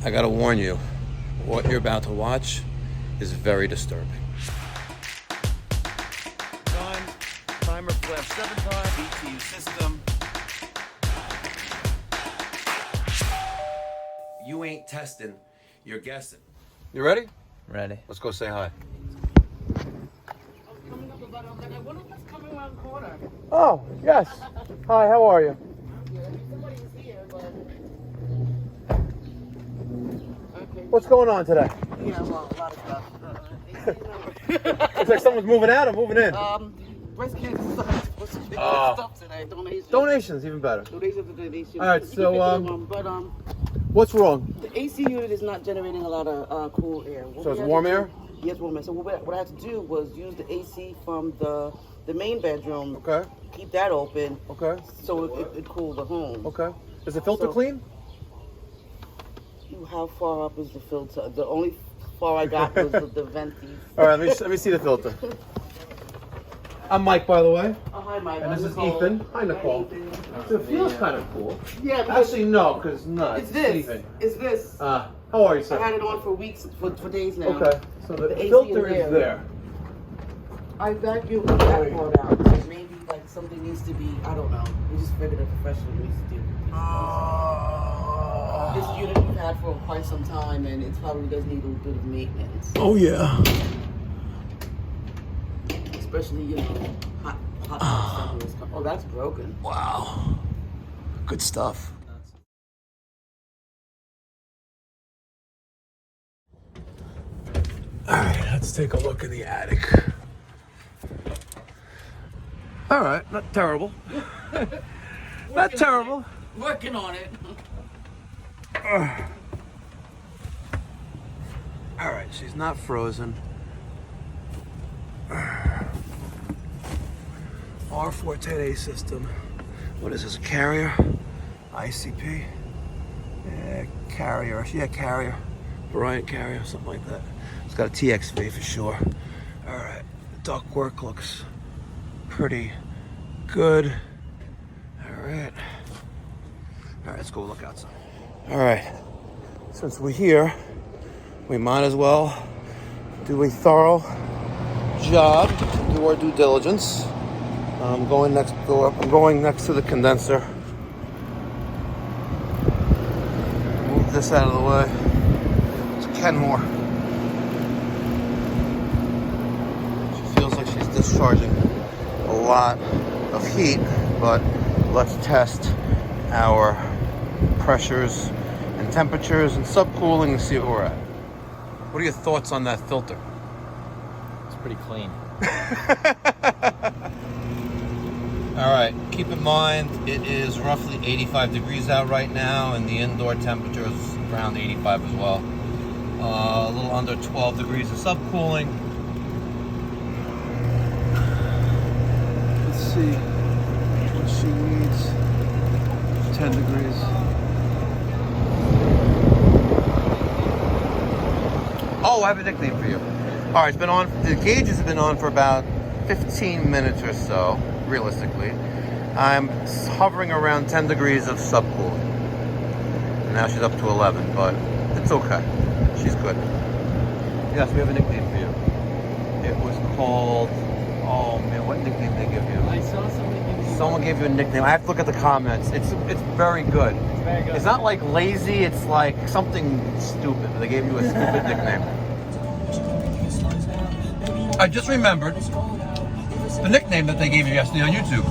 I gotta warn you, what you're about to watch is very disturbing. Timer flash 7 times, BTU system. You ain't testing, you're guessing. You ready? Ready. Let's go say hi. Oh, yes. Hi, how are you? What's going on today? Yeah, well, a lot of stuff. It's like someone's moving out or moving in. Breast cancer stuff today. Donations. Donations, even better. Donations. All right, so but what's wrong? the AC unit is not generating a lot of cool air. So it's warm air? Yes, warm air. So what I had to do was use the AC from the main bedroom. Okay. Keep that open. Okay. So it cooled the home. Okay. Is the filter clean? How far up is the filter? The only far I got was the venties. All right, let me see the filter. I'm Mike, by the way. Oh, hi, Mike. And this is Nicole. Ethan. Hi, Nicole. Hi, Ethan. So it feels kind of cool. Yeah. Because Actually, no, because no. it's this. Sleeping. It's this. How are you, sir? I had it on for weeks, for days now. Okay, so the AC filter is is there. I vacuumed that part out, so maybe like something needs to be, I don't know. We just figured a professional needs to do. This unit we've had for quite some time, and it probably does need a little bit of maintenance. Oh, yeah. Especially, hot stuff. Oh, that's broken. Wow. Good stuff. All right, let's take a look in the attic. All right, not terrible. Not terrible. Working on it. All right, she's not frozen. R410A system. What is this, a carrier? ICP? Yeah, carrier. Yeah, carrier. Variant carrier, something like that. It's got a TXV for sure. All right, the ductwork looks pretty good. All right. All right, let's go look outside. All right, since we're here, we might as well do a thorough job, do our due diligence. I'm going next door. I'm going next to the condenser. Move this out of the way. It's Kenmore. She feels like she's discharging a lot of heat, but let's test our pressures and temperatures and subcooling and see where we're at. What are your thoughts on that filter? It's pretty clean. All right, keep in mind it is roughly 85 degrees out right now, and the indoor temperature is around 85 as well. A little under 12 degrees of subcooling. Let's see what she needs. 10 degrees. Oh, I have a nickname for you. All right, it's been on. The gauges have been on for about 15 minutes or so. Realistically, I'm hovering around 10 degrees of subcooling. And now she's up to 11, but it's okay. She's good. Yes, we have a nickname for you. It was called, oh man, what nickname did they give you? I saw something. Someone gave you a nickname. I have to look at the comments. It's very good. It's very good. It's not like lazy, it's like something stupid. They gave you a stupid nickname. I just remembered the nickname that they gave you yesterday on YouTube.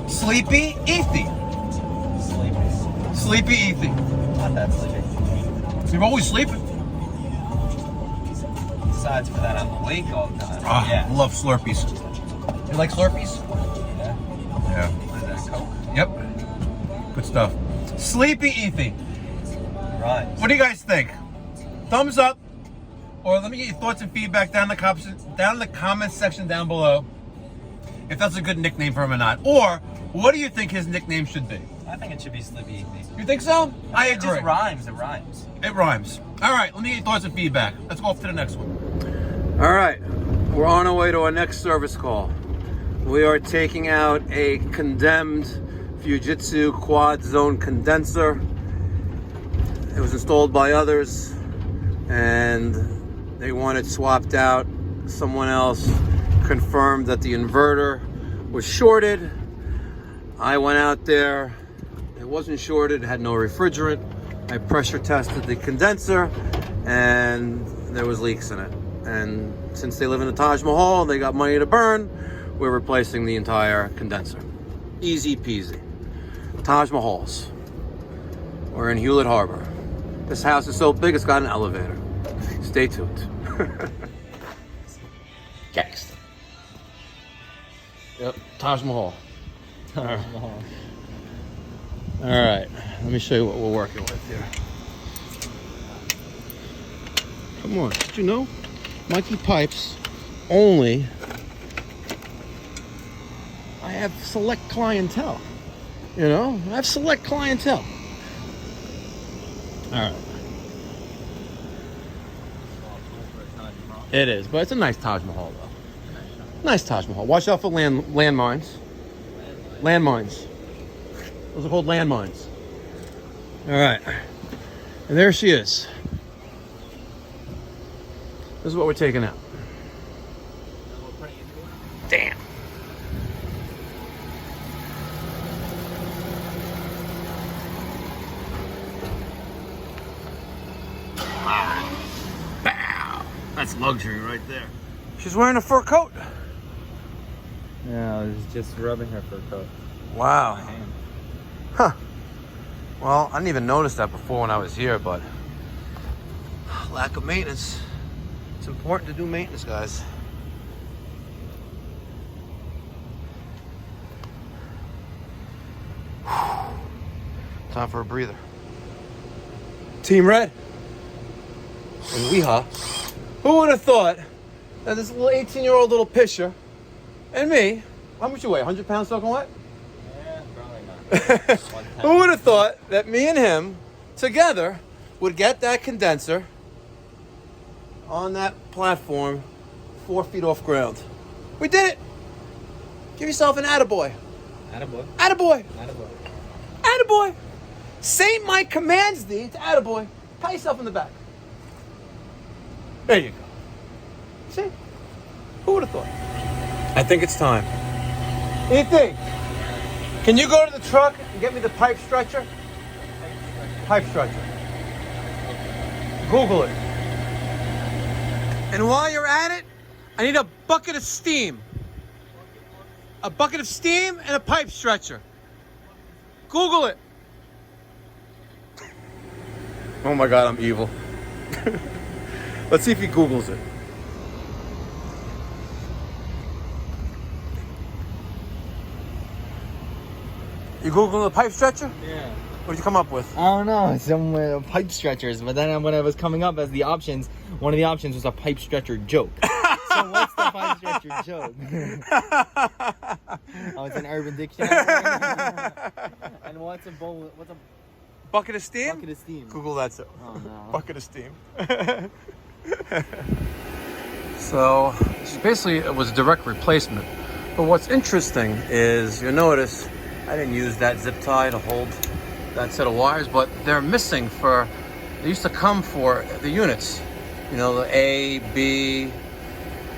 Sleepy Ethy. Sleepy Ethy. Not that sleepy. You're always sleeping. Besides for that, I'm awake all the time. Ah, Yeah. love Slurpees. You like Slurpees? Yeah. Yeah. What is that, Coke? Yep. Good stuff. Sleepy Ethy. Right. What do you guys think? Thumbs up, or let me get your thoughts and feedback down in the comments section down below. If that's a good nickname for him or not. Or, what do you think his nickname should be? I think it should be Sleepy Ethy. You think so? I It agree. just rhymes. It rhymes. It rhymes. All right, let me get your thoughts and feedback. Let's go off to the next one. All right, we're on our way to our next service call. We are taking out a condemned Fujitsu quad zone condenser. It was installed by others, and they want it swapped out. Someone else confirmed that the inverter was shorted. I went out there. It wasn't shorted. It had no refrigerant. I pressure tested the condenser, and there was leaks in it. And since they live in the Taj Mahal, they got money to burn. We're replacing the entire condenser. Easy peasy. Taj Mahals. We're in Hewlett Harbor. This house is so big, it's got an elevator. Stay tuned. Next. Yep, Taj Mahal. Taj Mahal. All right, let me show you what we're working with here. Come on, did you know? Mikey Pipes only. I have select clientele. You know, I have select clientele. All right. It is, but it's a nice Taj Mahal, though. Nice Taj Mahal. Watch out for landmines. Landmines. Those are called landmines. All right. And there she is. This is what we're taking out. Damn. Bow. That's luxury right there. She's wearing a fur coat. Yeah, I was just rubbing her fur coat. Wow. Huh. Well, I didn't even notice that before when I was here, but lack of maintenance. It's important to do maintenance, guys. Time for a breather. Team Red. And Weehaw. Who would have thought that this little 18-year-old little pisher and me, how much you weigh? 100 pounds soaking wet? Yeah, probably not. Who would have thought that me and him together would get that condenser on that platform 4 feet off ground? We did it. Give yourself an attaboy. Attaboy. Attaboy. Attaboy. Attaboy. Saint Mike commands thee to attaboy. Pat yourself in the back. There you go. See? Who would have thought? I think it's time. Ethan, can you go to the truck and get me the pipe stretcher? Pipe stretcher. Google it. And while you're at it, I need a bucket of steam. A bucket of steam and a pipe stretcher. Google it. Oh my God, I'm evil. Let's see if he Googles it. You Googling the pipe stretcher? Yeah. What did you come up with? I don't know, some pipe stretchers, but then when I was coming up as the options, one of the options was a pipe stretcher joke. So what's the pipe stretcher joke? Oh, it's an Urban Dictionary. And what's a Bucket of steam? bucket of steam? Google that too. Oh no. Bucket of steam. So basically it was a direct replacement. But what's interesting is you'll notice I didn't use that zip tie to hold that set of wires, but they're missing for, they used to come for the units. You know, the A, B,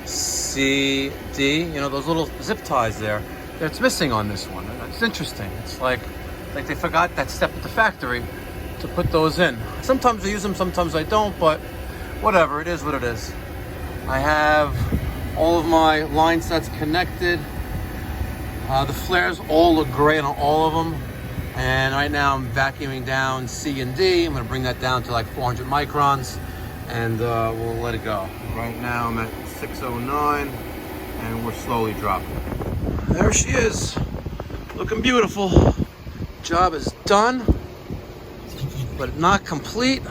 C, D, you know, those little zip ties there. It's missing on this one. It's interesting. It's like they forgot that step at the factory to put those in. Sometimes I use them, sometimes I don't, but whatever, it is what it is. I have all of my line sets connected. The flares all look great on all of them. And right now I'm vacuuming down C and D. I'm gonna bring that down to like 400 microns and we'll let it go. Right now I'm at 609 and we're slowly dropping. There she is, looking beautiful. Job is done, but not complete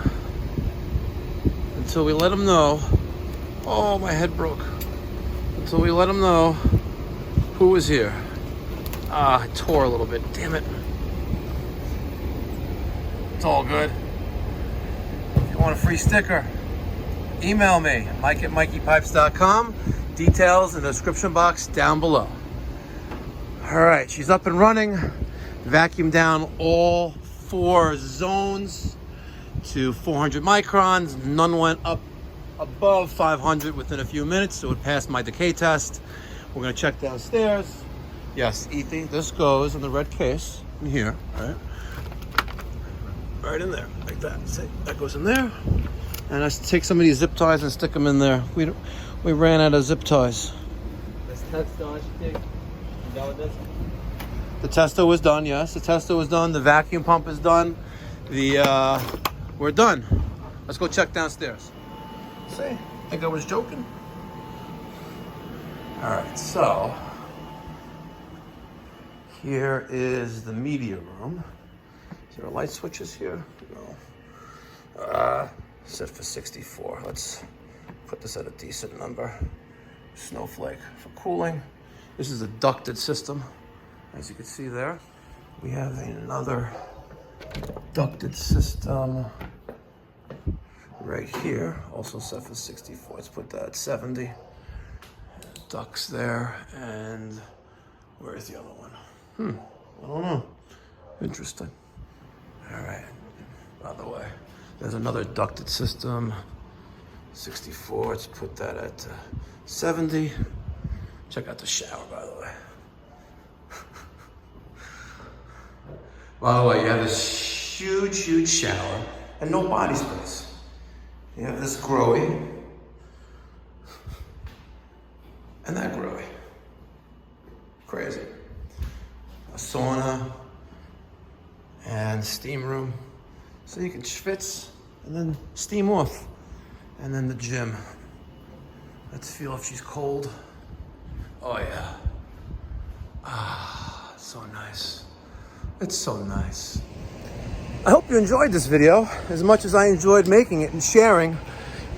until we let them know. Oh, my head broke. Until we let them know who was here. I tore a little bit, damn it. It's all good. If you want a free sticker, email me, Mike at mikeypipes.com. Details in the description box down below. All right, she's up and running. Vacuum down all 4 zones. to 400 microns. None went up above 500 within a few minutes, so it passed my decay test. We're gonna check downstairs. Yes, Ethan, this goes in the red case in here, right? Right in there, like that. See, that goes in there. And I take some of these zip ties and stick them in there. We ran out of zip ties. This test done, you done with this? The tester was done, yes. The tester was done. The vacuum pump is done. We're done. Let's go check downstairs. See, I think I was joking. All right, so here is the media room. Is there light switches here? No. Set for 64. Let's put this at a decent number. Snowflake for cooling. This is a ducted system. As you can see there, we have another ducted system right here, also set for 64. Let's put that at 70. Ducts there, and where's the other one? I don't know. Interesting. All right. By the way, there's another ducted system, 64. Let's put that at 70. Check out the shower, by the way. By the way, you have this huge, huge shower and no body space. You have this growy and that growy. Crazy. A sauna and steam room. So you can schwitz and then steam off. And then the gym. Let's feel if she's cold. Oh yeah. Ah, so nice. It's so nice. I hope you enjoyed this video as much as I enjoyed making it and sharing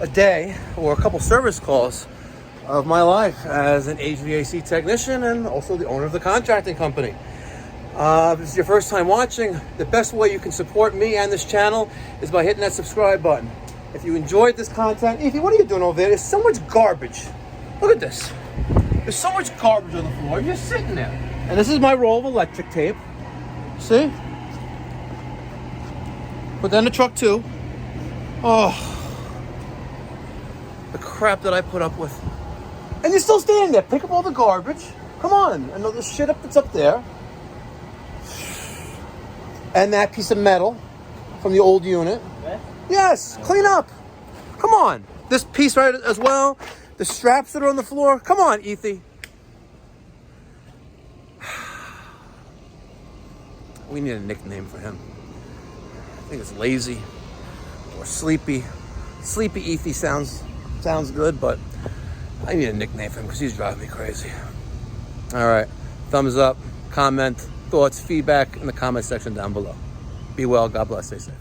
a day or a couple service calls of my life as an HVAC technician and also the owner of the contracting company. If this is your first time watching, the best way you can support me and this channel is by hitting that subscribe button. If you enjoyed this content, Evie, what are you doing over there? There's so much garbage. Look at this. There's so much garbage on the floor. You're just sitting there. And this is my roll of electric tape. See? Put that in the truck too. Oh, the crap that I put up with. And you're still standing there. Pick up all the garbage. Come on. And all the shit that's up there. And that piece of metal from the old unit. Yes, clean up. Come on. This piece right as well. The straps that are on the floor. Come on, Ethy. We need a nickname for him. I think it's lazy or sleepy. Sleepy Ethy sounds good, but I need a nickname for him because he's driving me crazy. All right, thumbs up, comment, thoughts, feedback in the comment section down below. Be well, God bless, stay safe.